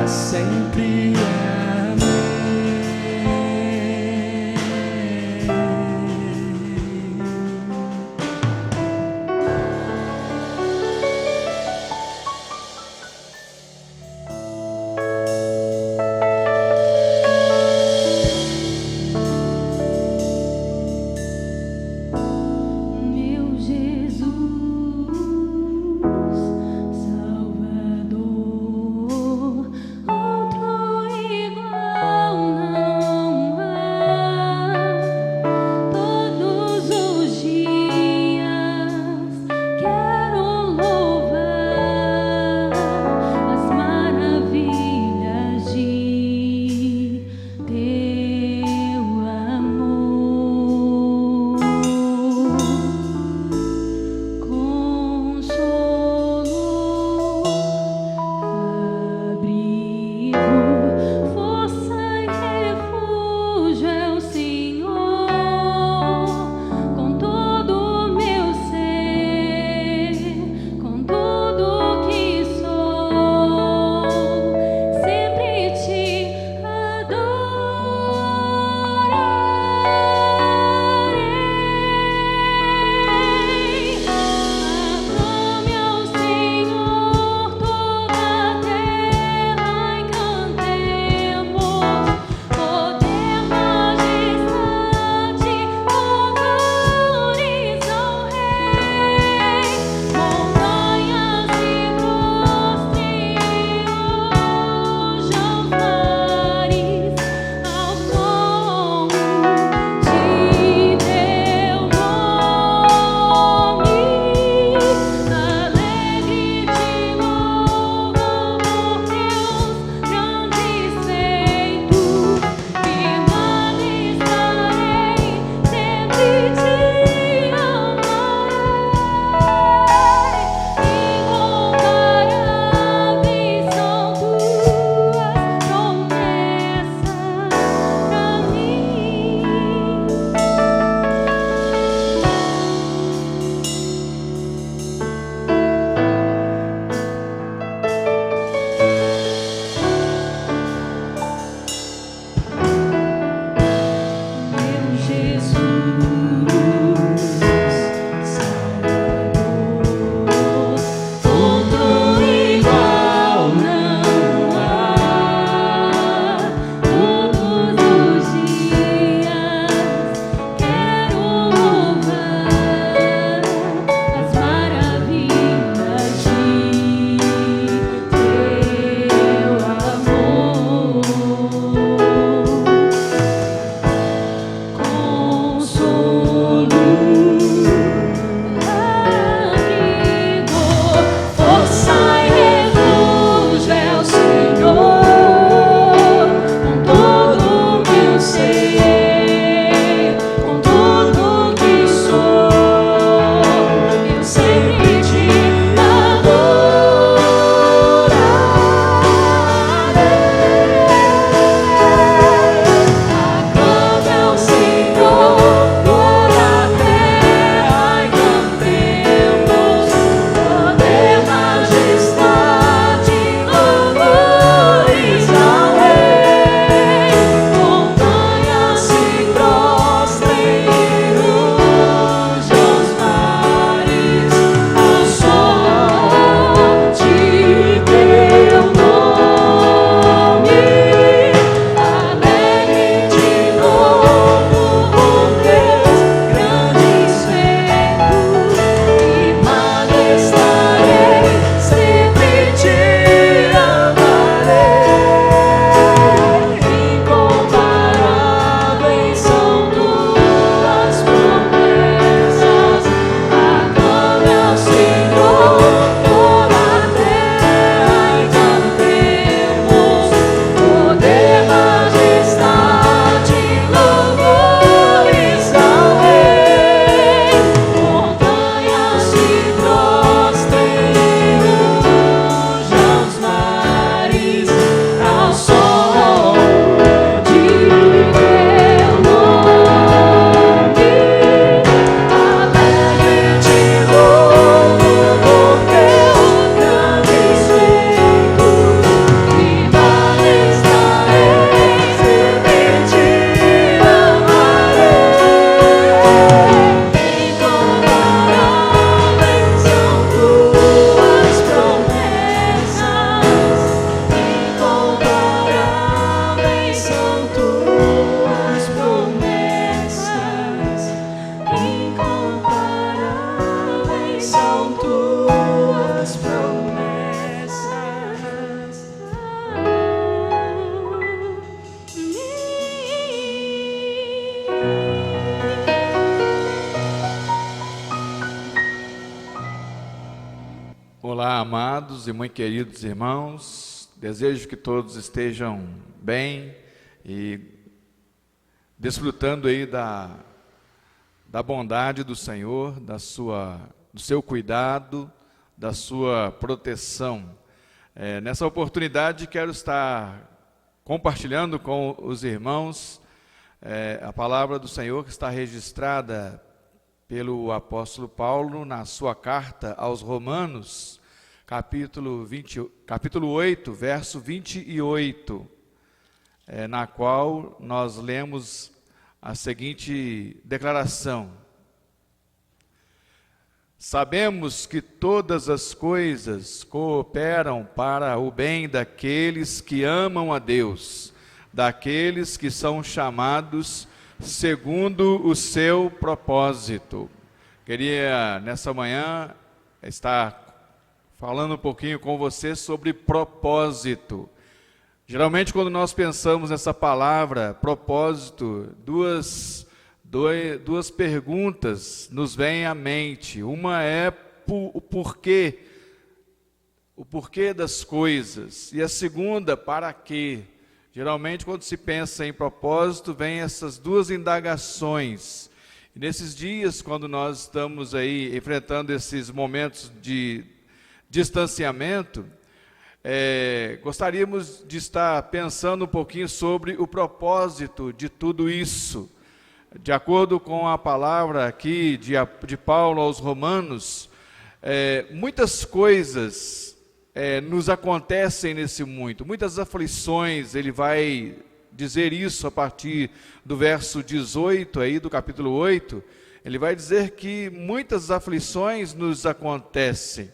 sempre. Amém. Salvador, ao trono amados e muito queridos irmãos, desejo que todos estejam bem e desfrutando aí da bondade do Senhor, do seu cuidado, da sua proteção. Nessa oportunidade quero estar compartilhando com os irmãos a palavra do Senhor que está registrada pelo apóstolo Paulo na sua carta aos Romanos, capítulo 8, verso 28, na qual nós lemos a seguinte declaração: sabemos que todas as coisas cooperam para o bem daqueles que amam a Deus, daqueles que são chamados segundo o seu propósito. Queria, nessa manhã, estar falando um pouquinho com você sobre propósito. Geralmente, quando nós pensamos nessa palavra, propósito, duas perguntas nos vêm à mente. Uma é o porquê das coisas. E a segunda, para quê? Geralmente, quando se pensa em propósito, vem essas duas indagações. E nesses dias, quando nós estamos aí enfrentando esses momentos de distanciamento, gostaríamos de estar pensando um pouquinho sobre o propósito de tudo isso. De acordo com a palavra aqui de Paulo aos Romanos, muitas coisas nos acontecem nesse mundo, muitas aflições. Ele vai dizer isso a partir do verso 18 aí do capítulo 8, ele vai dizer que muitas aflições nos acontecem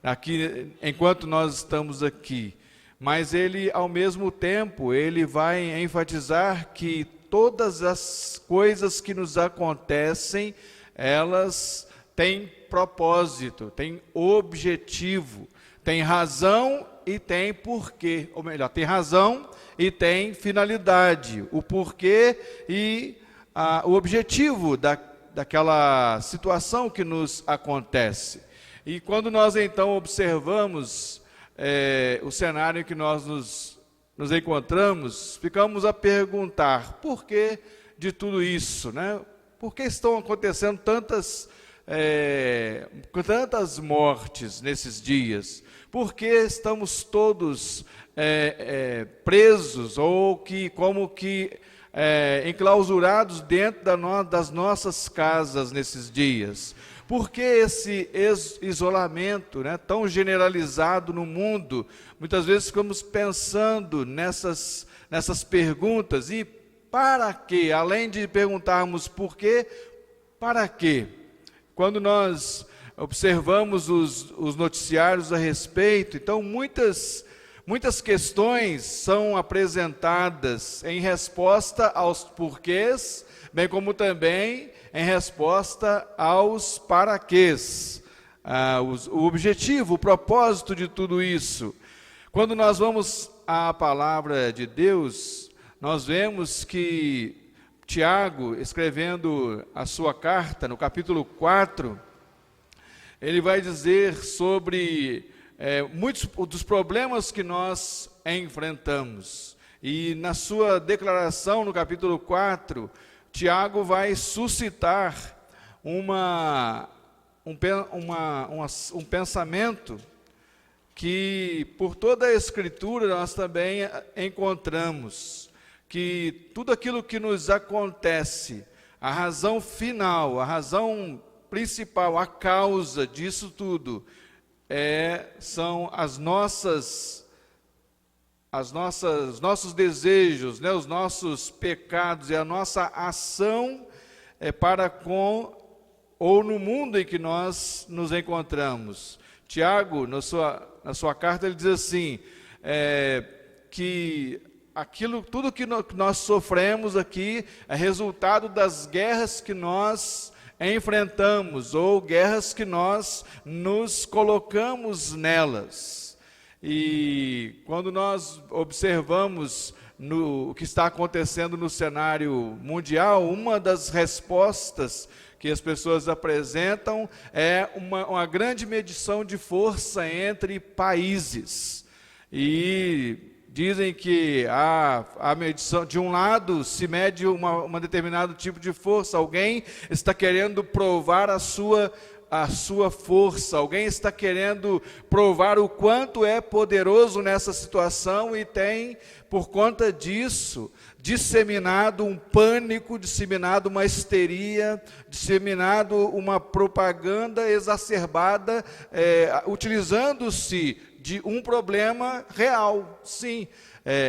aqui, enquanto nós estamos aqui, mas ele, ao mesmo tempo, ele vai enfatizar que todas as coisas que nos acontecem, elas têm propósito, têm objetivo, tem razão e tem porquê, ou melhor, tem razão e tem finalidade, o porquê e o objetivo daquela situação que nos acontece. E quando nós então observamos o cenário em que nós nos encontramos, ficamos a perguntar: por que de tudo isso, né? Por que estão acontecendo tantas mortes nesses dias? Por que estamos todos presos ou enclausurados dentro das nossas casas nesses dias? Por que esse isolamento, né, tão generalizado no mundo? Muitas vezes ficamos pensando nessas perguntas. E para quê? Além de perguntarmos por quê, para quê? Quando nós observamos os noticiários a respeito, então muitas questões são apresentadas em resposta aos porquês, bem como também em resposta aos paraquês, o objetivo, o propósito de tudo isso. Quando nós vamos à palavra de Deus, nós vemos que Tiago, escrevendo a sua carta, no capítulo 4, ele vai dizer sobre muitos dos problemas que nós enfrentamos. E na sua declaração, no capítulo 4, Tiago vai suscitar um pensamento que por toda a Escritura nós também encontramos, que tudo aquilo que nos acontece, a razão final, a razão principal, a causa disso tudo, são nossos desejos, né, os nossos pecados e a nossa ação para com ou no mundo em que nós nos encontramos. Tiago, na sua carta, ele diz assim, que tudo que nós sofremos aqui é resultado das guerras que nós enfrentamos, ou guerras que nós nos colocamos nelas. E quando nós observamos no que está acontecendo no cenário mundial, uma das respostas que as pessoas apresentam é uma grande medição de força entre países. E dizem que a medição, de um lado, se mede um determinado tipo de força, alguém está querendo provar a sua força, alguém está querendo provar o quanto é poderoso nessa situação e tem, por conta disso, disseminado um pânico, disseminado uma histeria, disseminado uma propaganda exacerbada, utilizando-se de um problema real. Sim,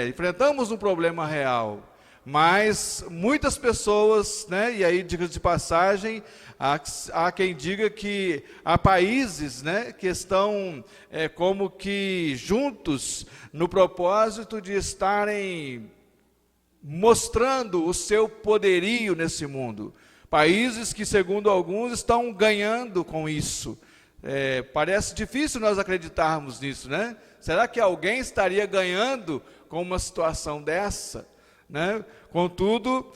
enfrentamos um problema real, mas muitas pessoas, né, e aí, diga de passagem, há quem diga que há países, né, que estão como que juntos no propósito de estarem mostrando o seu poderio nesse mundo. Países que, segundo alguns, estão ganhando com isso. Parece difícil nós acreditarmos nisso, né? Será que alguém estaria ganhando com uma situação dessa, né? Contudo,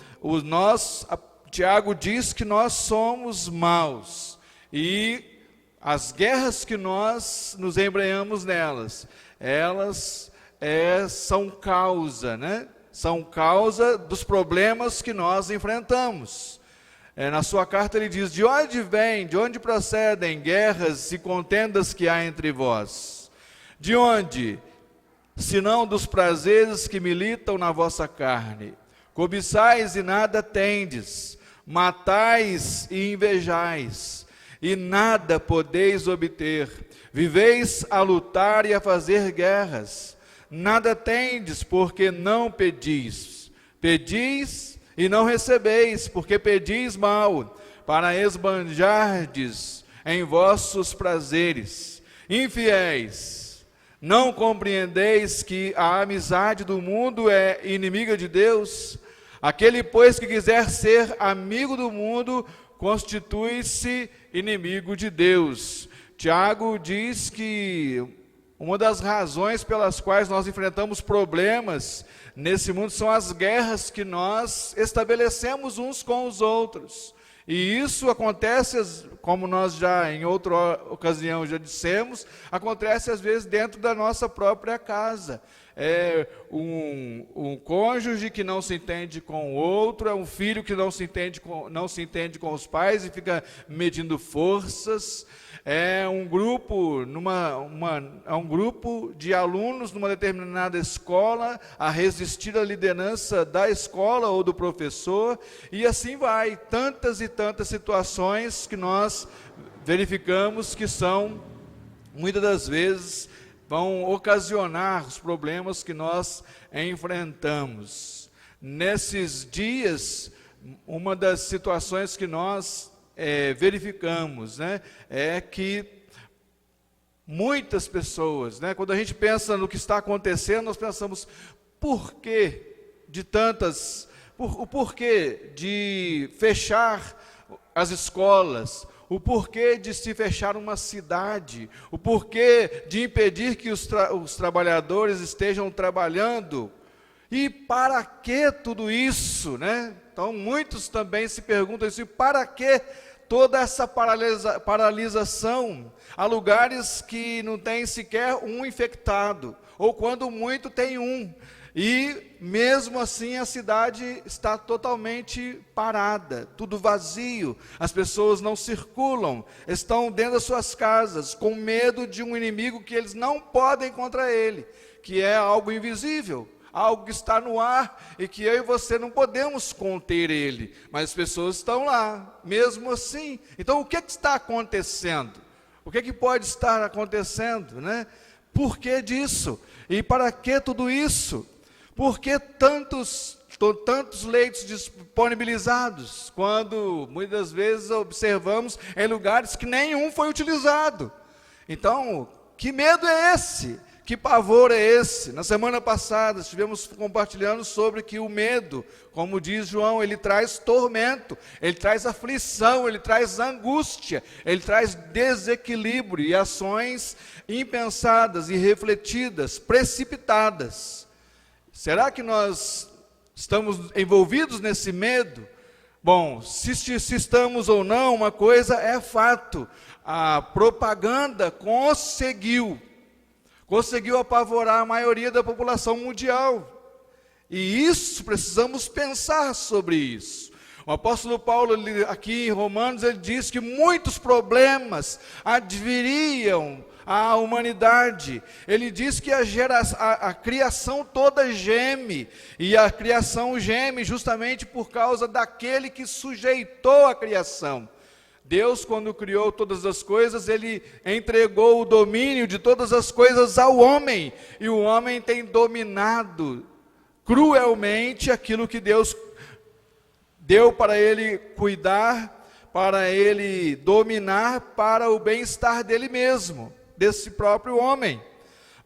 Tiago diz que nós somos maus, e as guerras que nós nos embrenhamos nelas, elas são causa, né? São causa dos problemas que nós enfrentamos. Na sua carta ele diz: de onde procedem guerras e contendas que há entre vós? De onde? Senão dos prazeres que militam na vossa carne. Cobiçais e nada tendes, matais e invejais, e nada podeis obter. Viveis a lutar e a fazer guerras. Nada tendes, porque não pedis. Pedis e não recebeis, porque pedis mal, para esbanjardes em vossos prazeres. Infiéis, não compreendeis que a amizade do mundo é inimiga de Deus? Aquele, pois, que quiser ser amigo do mundo, constitui-se inimigo de Deus. Tiago diz que uma das razões pelas quais nós enfrentamos problemas nesse mundo são as guerras que nós estabelecemos uns com os outros. E isso acontece, como nós já em outra ocasião já dissemos, acontece às vezes dentro da nossa própria casa. É um cônjuge que não se entende com o outro, é um filho que não se entende com os pais e fica medindo forças. É um grupo, um grupo de alunos numa determinada escola a resistir à liderança da escola ou do professor, e assim vai. Tantas e tantas situações que nós verificamos que são, muitas das vezes, vão ocasionar os problemas que nós enfrentamos. Nesses dias, uma das situações que nós verificamos, né, é que muitas pessoas, né, quando a gente pensa no que está acontecendo, nós pensamos, por que de tantas, o porquê de fechar as escolas, o porquê de se fechar uma cidade, o porquê de impedir que os trabalhadores estejam trabalhando, e para que tudo isso, né? Então muitos também se perguntam assim, para que toda essa paralisação? Há lugares que não tem sequer um infectado, ou quando muito tem um, e mesmo assim a cidade está totalmente parada, tudo vazio, as pessoas não circulam, estão dentro das suas casas, com medo de um inimigo que eles não podem contra ele, que é algo invisível, algo que está no ar e que eu e você não podemos conter ele, mas as pessoas estão lá, mesmo assim. Então o que está acontecendo? O que pode estar acontecendo, né? Por que disso? E para que tudo isso? Por que tantos leitos disponibilizados, quando muitas vezes observamos em lugares que nenhum foi utilizado? Então, que medo é esse? Que pavor é esse? Na semana passada estivemos compartilhando sobre que o medo, como diz João, ele traz tormento, ele traz aflição, ele traz angústia, ele traz desequilíbrio e ações impensadas, irrefletidas, precipitadas. Será que nós estamos envolvidos nesse medo? Bom, se estamos ou não, uma coisa é fato: a propaganda conseguiu apavorar a maioria da população mundial. E isso, precisamos pensar sobre isso. O apóstolo Paulo, aqui em Romanos, ele diz que muitos problemas adviriam à humanidade. Ele diz que a criação toda geme, e a criação geme justamente por causa daquele que sujeitou a criação. Deus, quando criou todas as coisas, Ele entregou o domínio de todas as coisas ao homem, e o homem tem dominado cruelmente aquilo que Deus deu para ele cuidar, para ele dominar, para o bem-estar dele mesmo, desse próprio homem.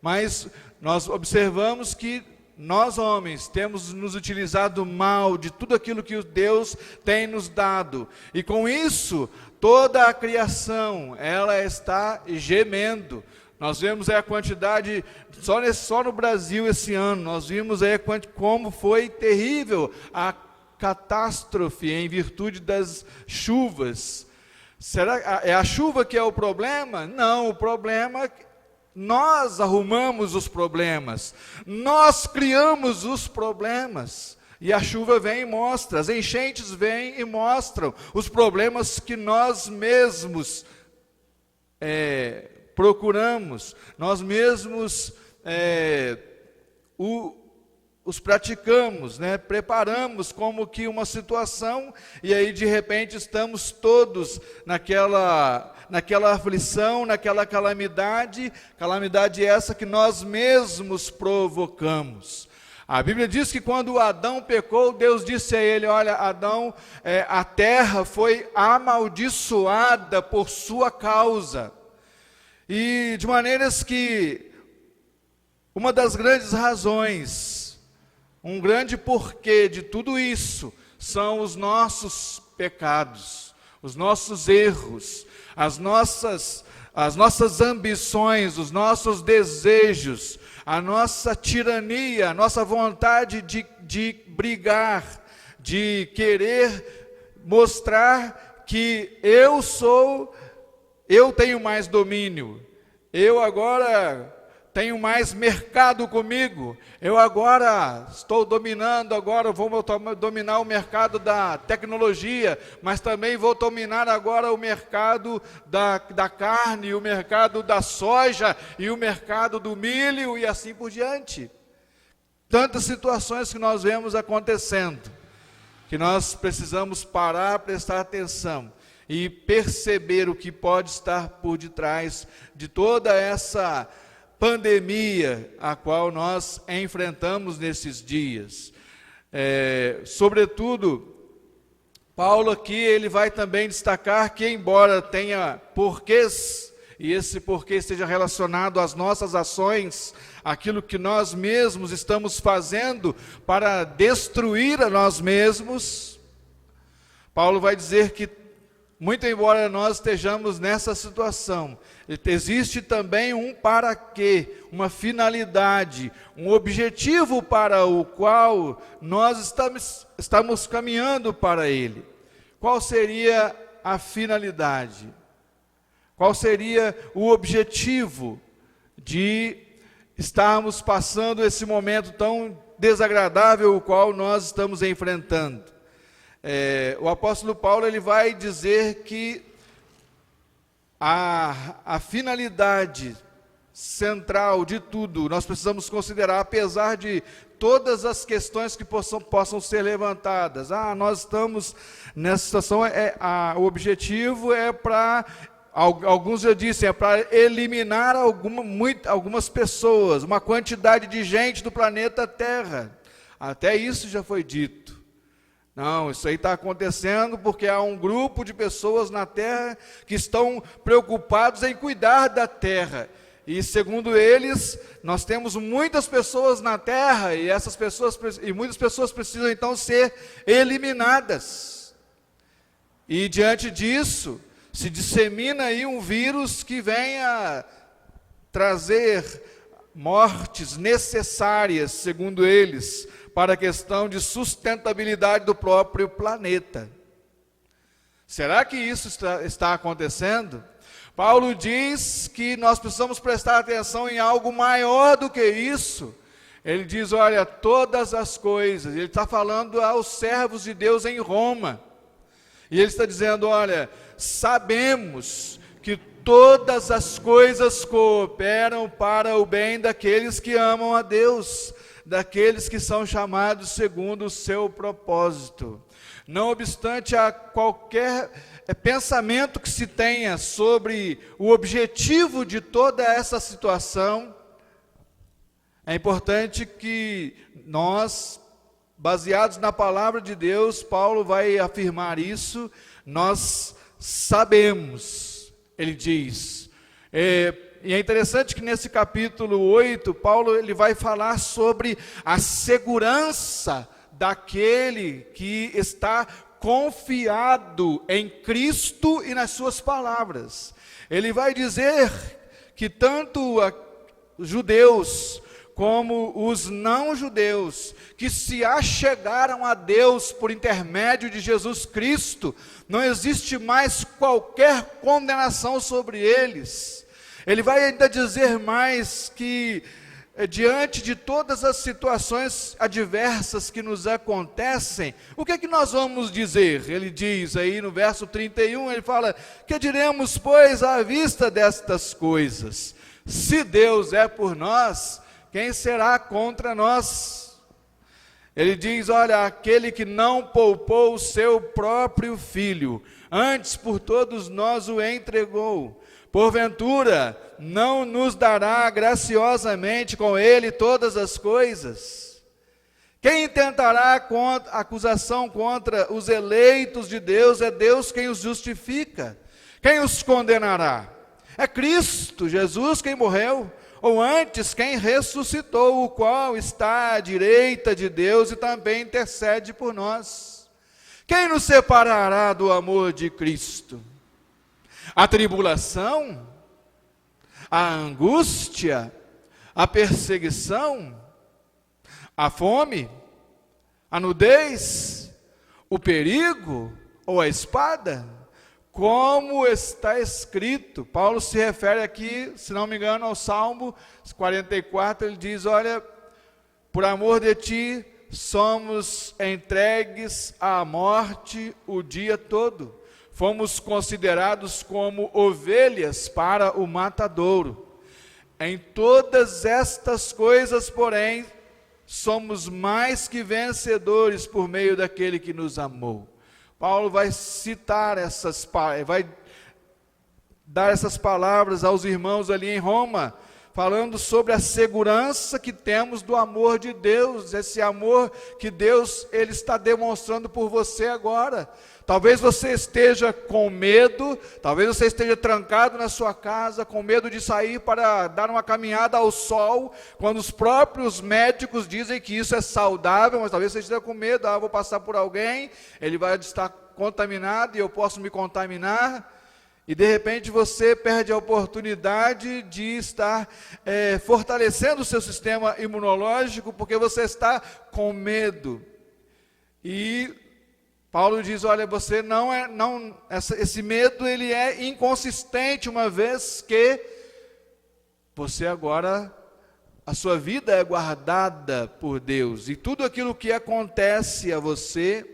Mas nós observamos que nós, homens, temos nos utilizado mal de tudo aquilo que Deus tem nos dado, e com isso, toda a criação, ela está gemendo. Nós vemos aí a quantidade, só no Brasil esse ano, nós vimos aí como foi terrível a catástrofe em virtude das chuvas. Será é a chuva que é o problema? Não, o problema, nós arrumamos os problemas, nós criamos os problemas. E a chuva vem e mostra, as enchentes vêm e mostram os problemas que nós mesmos procuramos, nós mesmos os praticamos, preparamos como que uma situação, e aí de repente estamos todos naquela aflição, naquela calamidade essa que nós mesmos provocamos. A Bíblia diz que quando Adão pecou, Deus disse a ele: olha, Adão, a terra foi amaldiçoada por sua causa. E de maneiras que uma das grandes razões, um grande porquê de tudo isso, são os nossos pecados, os nossos erros, as nossas ambições, os nossos desejos, a nossa tirania, a nossa vontade de brigar, de querer mostrar que eu tenho mais domínio, eu agora tenho mais mercado comigo, eu agora estou dominando, agora vou dominar o mercado da tecnologia, mas também vou dominar agora o mercado da carne, o mercado da soja, e o mercado do milho, e assim por diante. Tantas situações que nós vemos acontecendo, que nós precisamos parar, prestar atenção, e perceber o que pode estar por detrás de toda essa pandemia a qual nós enfrentamos nesses dias. Sobretudo, Paulo aqui, ele vai também destacar que, embora tenha porquês, e esse porquê esteja relacionado às nossas ações, aquilo que nós mesmos estamos fazendo para destruir a nós mesmos, Paulo vai dizer que, muito embora nós estejamos nessa situação, existe também um para quê, uma finalidade, um objetivo para o qual nós estamos caminhando para ele. Qual seria a finalidade? Qual seria o objetivo de estarmos passando esse momento tão desagradável o qual nós estamos enfrentando? O apóstolo Paulo, ele vai dizer que a finalidade central de tudo, nós precisamos considerar, apesar de todas as questões que possam ser levantadas. Nós estamos nessa situação, o objetivo é para, alguns já disseram, é para eliminar algumas pessoas, uma quantidade de gente do planeta Terra. Até isso já foi dito. Não, isso aí está acontecendo porque há um grupo de pessoas na terra que estão preocupados em cuidar da terra. E segundo eles, nós temos muitas pessoas na terra e muitas pessoas precisam então ser eliminadas. E diante disso, se dissemina aí um vírus que vem a trazer mortes necessárias, segundo eles, para a questão de sustentabilidade do próprio planeta. Será que isso está acontecendo? Paulo diz que nós precisamos prestar atenção em algo maior do que isso. Ele diz, olha, todas as coisas, ele está falando aos servos de Deus em Roma, e ele está dizendo, olha, sabemos que todas as coisas cooperam para o bem daqueles que amam a Deus, daqueles que são chamados segundo o seu propósito. Não obstante a qualquer pensamento que se tenha sobre o objetivo de toda essa situação, é importante que nós, baseados na palavra de Deus, Paulo vai afirmar isso, nós sabemos, ele diz. E é interessante que nesse capítulo 8, Paulo ele vai falar sobre a segurança daquele que está confiado em Cristo e nas suas palavras. Ele vai dizer que tanto os judeus como os não-judeus que se achegaram a Deus por intermédio de Jesus Cristo, não existe mais qualquer condenação sobre eles. Ele vai ainda dizer mais que, diante de todas as situações adversas que nos acontecem, o que é que nós vamos dizer? Ele diz aí no verso 31, ele fala, que diremos, pois, à vista destas coisas? Se Deus é por nós, quem será contra nós? Ele diz, olha, aquele que não poupou o seu próprio filho, antes por todos nós o entregou, porventura não nos dará graciosamente com ele todas as coisas? Quem intentará acusação contra os eleitos de Deus? É Deus quem os justifica. Quem os condenará? É Cristo Jesus quem morreu, ou antes quem ressuscitou, o qual está à direita de Deus e também intercede por nós. Quem nos separará do amor de Cristo? A tribulação? A angústia? A perseguição? A fome? A nudez? O perigo? Ou a espada? Como está escrito, Paulo se refere aqui, se não me engano, ao Salmo 44, ele diz, olha, por amor de ti, somos entregues à morte o dia todo, fomos considerados como ovelhas para o matadouro. Em todas estas coisas, porém, somos mais que vencedores por meio daquele que nos amou. Paulo vai citar vai dar essas palavras aos irmãos ali em Roma, falando sobre a segurança que temos do amor de Deus, esse amor que Deus ele está demonstrando por você agora. Talvez você esteja com medo, talvez você esteja trancado na sua casa, com medo de sair para dar uma caminhada ao sol, quando os próprios médicos dizem que isso é saudável, mas talvez você esteja com medo, vou passar por alguém, ele vai estar contaminado e eu posso me contaminar, e de repente você perde a oportunidade de estar fortalecendo o seu sistema imunológico, porque você está com medo. E Paulo diz, olha, você esse medo ele é inconsistente, uma vez que você agora, a sua vida é guardada por Deus, e tudo aquilo que acontece a você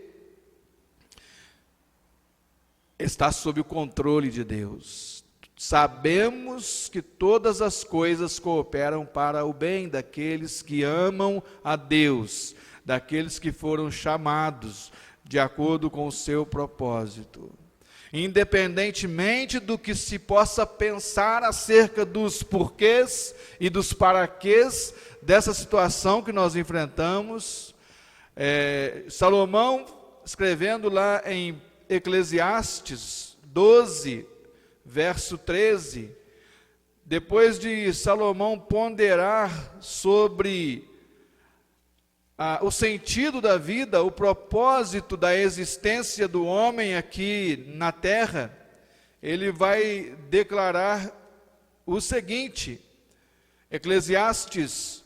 está sob o controle de Deus. Sabemos que todas as coisas cooperam para o bem daqueles que amam a Deus, daqueles que foram chamados de acordo com o seu propósito. Independentemente do que se possa pensar acerca dos porquês e dos paraquês dessa situação que nós enfrentamos, Salomão, escrevendo lá em Eclesiastes 12, verso 13, depois de Salomão ponderar sobre o sentido da vida, o propósito da existência do homem aqui na terra, ele vai declarar o seguinte, Eclesiastes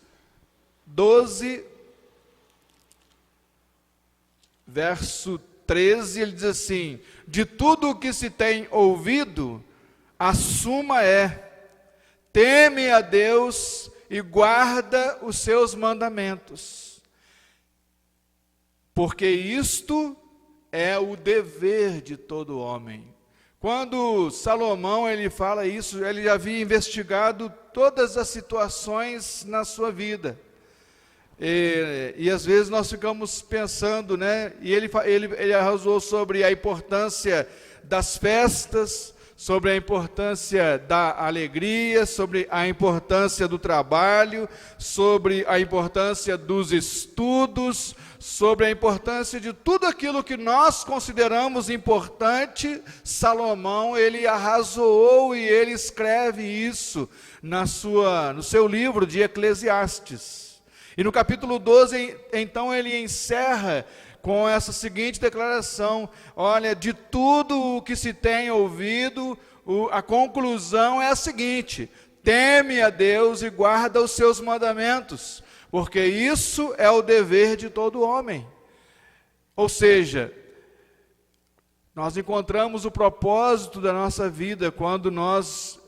12, verso 13, ele diz assim: de tudo o que se tem ouvido, a suma é: teme a Deus e guarda os seus mandamentos, porque isto é o dever de todo homem. Quando Salomão ele fala isso, ele já havia investigado todas as situações na sua vida. E às vezes nós ficamos pensando, né? E ele arrasou sobre a importância das festas, sobre a importância da alegria, sobre a importância do trabalho, sobre a importância dos estudos, sobre a importância de tudo aquilo que nós consideramos importante. Salomão, ele arrazoou e ele escreve isso no seu livro de Eclesiastes. E no capítulo 12, então, ele encerra com essa seguinte declaração: olha, de tudo o que se tem ouvido, a conclusão é a seguinte: teme a Deus e guarda os seus mandamentos, porque isso é o dever de todo homem. Ou seja, nós encontramos o propósito da nossa vida quando nós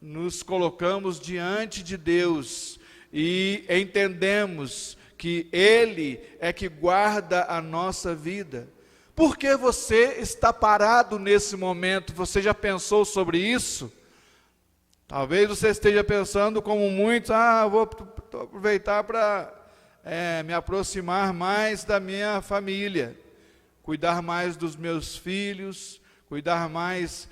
nos colocamos diante de Deus e entendemos que Ele é que guarda a nossa vida. Por que você está parado nesse momento? Você já pensou sobre isso? Talvez você esteja pensando como muitos: vou aproveitar para me aproximar mais da minha família, cuidar mais dos meus filhos, cuidar mais,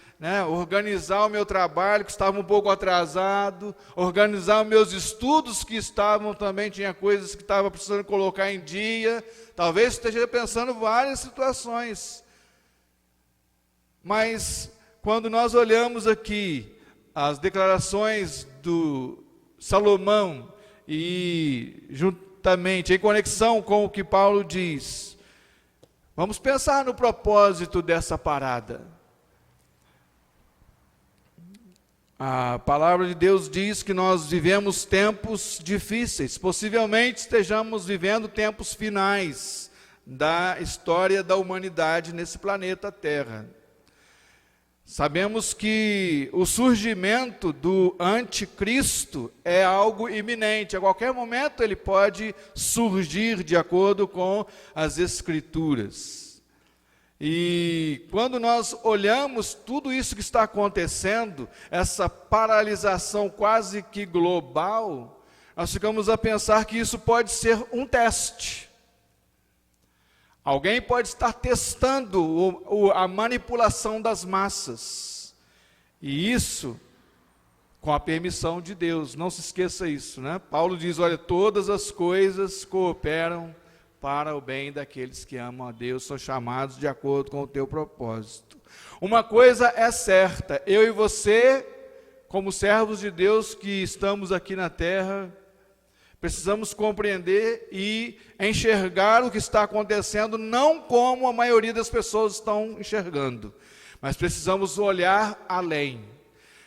organizar o meu trabalho que estava um pouco atrasado, organizar os meus estudos que também tinha coisas que estava precisando colocar em dia. Talvez esteja pensando em várias situações. Mas quando nós olhamos aqui as declarações do Salomão e juntamente em conexão com o que Paulo diz, vamos pensar no propósito dessa parada. A palavra de Deus diz que nós vivemos tempos difíceis, possivelmente estejamos vivendo tempos finais da história da humanidade nesse planeta Terra. Sabemos que o surgimento do anticristo é algo iminente, a qualquer momento ele pode surgir de acordo com as Escrituras. E quando nós olhamos tudo isso que está acontecendo, essa paralisação quase que global, nós ficamos a pensar que isso pode ser um teste. Alguém pode estar testando a manipulação das massas. E isso com a permissão de Deus. Não se esqueça isso, né? Paulo diz: olha, todas as coisas cooperam para o bem daqueles que amam a Deus, são chamados de acordo com o teu propósito. Uma coisa é certa: eu e você, como servos de Deus que estamos aqui na terra, precisamos compreender e enxergar o que está acontecendo, não como a maioria das pessoas estão enxergando, mas precisamos olhar além.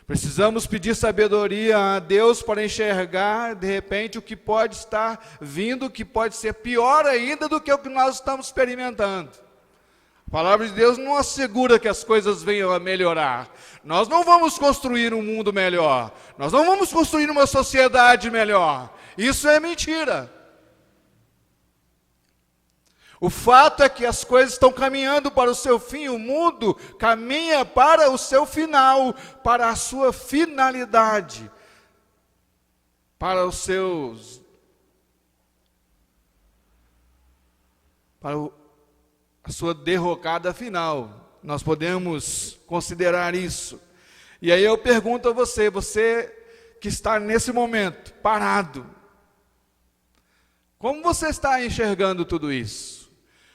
Precisamos pedir sabedoria a Deus para enxergar, de repente, o que pode estar vindo, que pode ser pior ainda do que o que nós estamos experimentando. A palavra de Deus não assegura que as coisas venham a melhorar. Nós não vamos construir um mundo melhor. Nós não vamos construir uma sociedade melhor. Isso é mentira. O fato é que as coisas estão caminhando para o seu fim, o mundo caminha para o seu final, para a sua finalidade, para a sua derrocada final. Nós podemos considerar isso. E aí eu pergunto a você que está nesse momento, parado, como você está enxergando tudo isso?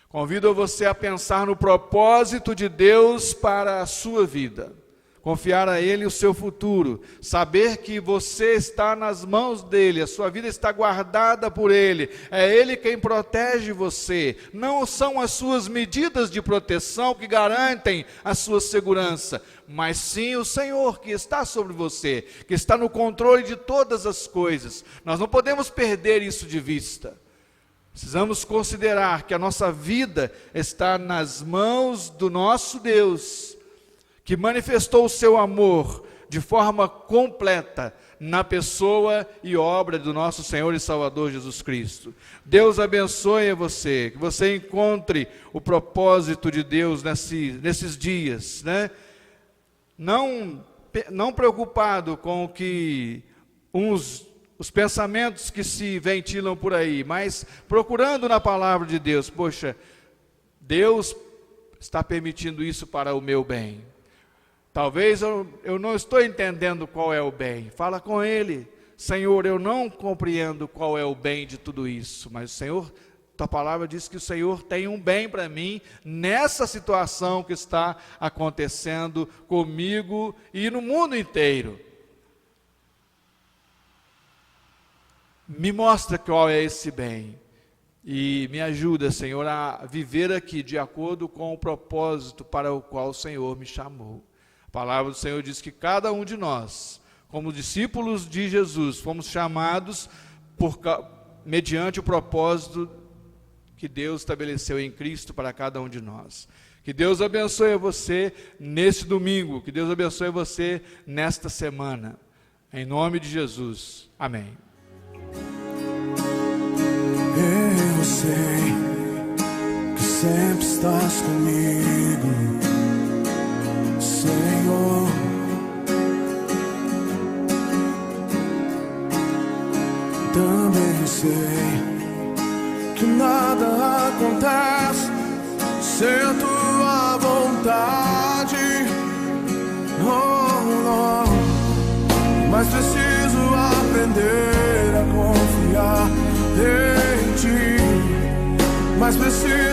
Convido você a pensar no propósito de Deus para a sua vida. confiar a Ele o seu futuro, saber que você está nas mãos dEle, a sua vida está guardada por Ele, é Ele quem protege você, não são as suas medidas de proteção que garantem a sua segurança, mas sim o Senhor que está sobre você, que está no controle de todas as coisas. Nós não podemos perder isso de vista. Precisamos considerar que a nossa vida está nas mãos do nosso Deus, que manifestou o seu amor de forma completa na pessoa e obra do nosso Senhor e Salvador Jesus Cristo. Deus abençoe você, que você encontre o propósito de Deus nesses dias, né? Não preocupado com o que os pensamentos que se ventilam por aí, mas procurando na palavra de Deus. Poxa, Deus está permitindo isso para o meu bem. Talvez eu não estou entendendo qual é o bem. Fala com Ele. Senhor, eu não compreendo qual é o bem de tudo isso, mas o Senhor, tua palavra diz que o Senhor tem um bem para mim nessa situação que está acontecendo comigo e no mundo inteiro. Me mostra qual é esse bem e me ajuda, Senhor, a viver aqui de acordo com o propósito para o qual o Senhor me chamou. A palavra do Senhor diz que cada um de nós, como discípulos de Jesus, fomos chamados mediante o propósito que Deus estabeleceu em Cristo para cada um de nós. Que Deus abençoe você nesse domingo, que Deus abençoe você nesta semana. Em nome de Jesus. Amém. Eu sei que sempre estás comigo, Senhor. Também sei que nada acontece sem a tua vontade. Oh, oh. Mas preciso aprender a confiar em ti, mas preciso